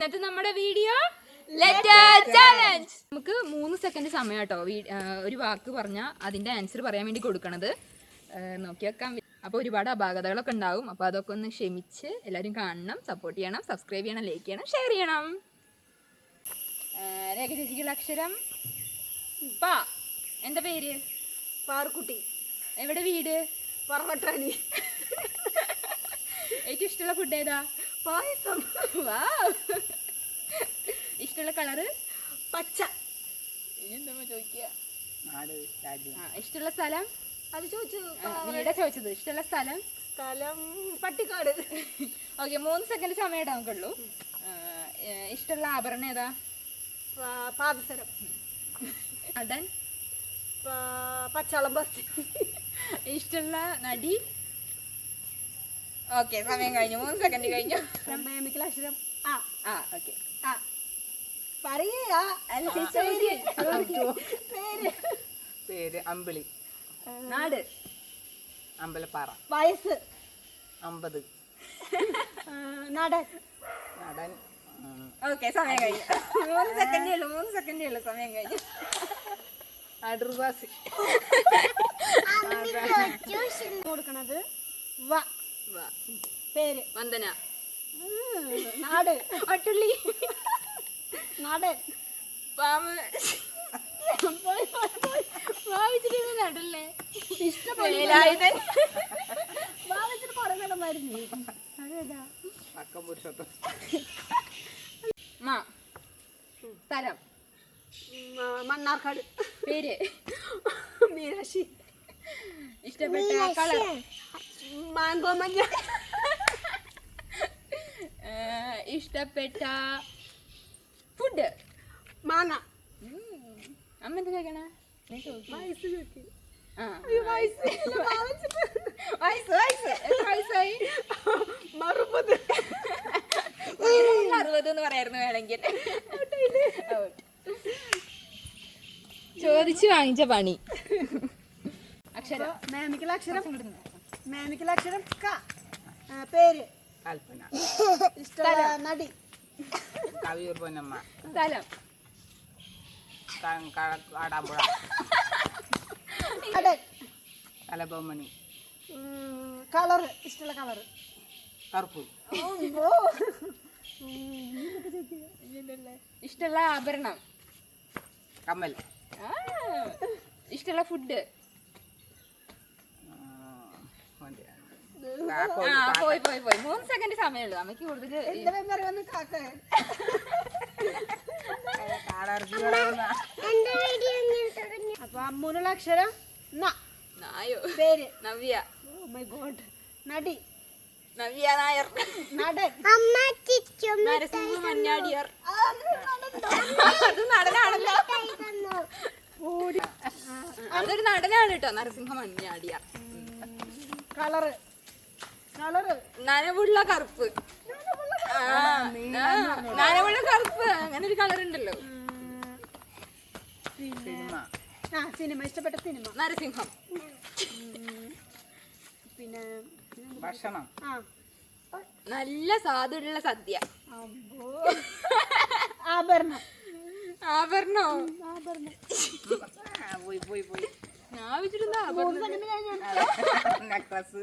എന്നിട്ട് നമ്മുടെ video letter challenge. നമുക്ക് 3 സെക്കൻഡ് സമയം കേട്ടോ. ഒരു വാക്ക് പറഞ്ഞാൽ അതിന്റെ ആൻസർ പറയാൻ വേണ്ടി കൊടുക്കണത്. നോക്കി വെക്കാൻ. അപ്പോൾ ഒരുപാട് അപാകതകളൊക്കെ ഉണ്ടാവും. അപ്പോൾ അതൊക്കെ ഒന്ന് ക്ഷമിച്ച് എല്ലാവരും കാണണം, സപ്പോർട്ട് ചെയ്യണം, സബ്സ്ക്രൈബ് ചെയ്യണം, ലൈക്ക് ചെയ്യണം, ഷെയർ ചെയ്യണം. രേഖ ചേച്ചിക്കുള്ള അക്ഷരം പാ. എന്താ പേര്? പാർക്കുട്ടി. എവിടെ വീട്? പറവട്ടാണി. ഏറ്റവും ഇഷ്ടമുള്ള ഫുഡ് ഏതാ? പായസം. ഇഷ്ടമുള്ള കളറ്? പച്ച. എന്താ ചോദിക്കുക? ഇഷ്ടമുള്ള സ്ഥലം? അത് ചോദിച്ചു. വീടാ ചോദിച്ചത്. ഇഷ്ടമുള്ള സ്ഥലം? സ്ഥലം പട്ടിക്കാട്. ഓക്കെ, 3 സെക്കൻഡ് സമയം ഇടാൻ നമുക്കുള്ളൂ. ഇഷ്ടമുള്ള ആഭരണം ഏതാ? പാദസരം. നടൻ? പച്ചാളം ബസ്. ഇഷ്ടമുള്ള നടി? ഓക്കെ, സമയം കഴിഞ്ഞു. 3 സെക്കൻഡ് കഴിഞ്ഞു. മേമിക്കൽ അക്ഷരം ഓക്കെ. പേര് അമ്പിളി. നാട്? അമ്പലപ്പാറ. വയസ്സ്? 50. നടൻ? നടൻ? ഓക്കെ, സമയം കഴിഞ്ഞു. 3 സെക്കൻഡേ ഉള്ളൂ. സമയം കഴിഞ്ഞു. അടൂർവാസി. കൊടുക്കണത് പേര്? വന്ദന. നാട്? ഒട്ടുള്ളി. നടൻ? പാമ്പ്. നടല്ലേ? ഇഷ്ടപ്പെടും. കുറെ നടന്നായിരുന്നു. അതേതാ? സ്ഥലം? മണ്ണാർക്കാട്. പേര്? മീനാക്ഷി. ഇഷ്ടപ്പെട്ട കളർ? മാങ്കോ മഞ്ഞ. ഇഷ്ടപ്പെട്ട ഫുഡ്? മാങ്ങ. അമ്മ എന്താ ചോദിക്കണ? വയസ്സായി 60 എന്ന് പറയായിരുന്നു വേണമെങ്കിൽ. ചോദിച്ചു വാങ്ങിച്ച പണി. അക്ഷരം? മേമിക്കൽ അക്ഷരം ക. പേര്? കൽപ്പന. ഇഷ്ടമുള്ള നടി? കവിയൂർ പൊന്നമ്മ. സ്ഥലം? കാടാമ്പുഴ. നടൻ? കലബൊമ്മണി. കളർ? ഇഷ്ടമുള്ള കളർ? കറുപ്പ്. ഇഷ്ടമുള്ള ആഭരണം? കമ്മൽ. ഇഷ്ടമുള്ള ഫുഡ്? പോയി 3 സെക്കൻഡ് സമയമുള്ളൂ. അമ്മയ്ക്ക് കൂടുതൽ. അപ്പൊ അമ്മൂനുള്ള അക്ഷരം നായോ? പേര്? നവ്യ. നടി? നവ്യ നായർ. നടൻ? നരസിംഹ മഞ്ഞാടിയർ. അത് നടനാണല്ലോ. അതൊരു നടനാണ് കേട്ടോ, നരസിംഹ മഞ്ഞാടിയർ. കളറ്? നനവുള്ള കറുപ്പ്. നനവുള്ള കറുപ്പ്, അങ്ങനെ ഒരു കളർ ഉണ്ടല്ലോ. സിനിമ? ഇഷ്ടപ്പെട്ട സിനിമ? നരസിംഹം. പിന്നെ ഭക്ഷണം? നല്ല സ്വാദുള്ള സദ്യ. ആഭരണം? ആഭരണോ? പോയി ഞാൻ വെച്ചിരുന്ന ആഭരണം. നെക്ലസ്.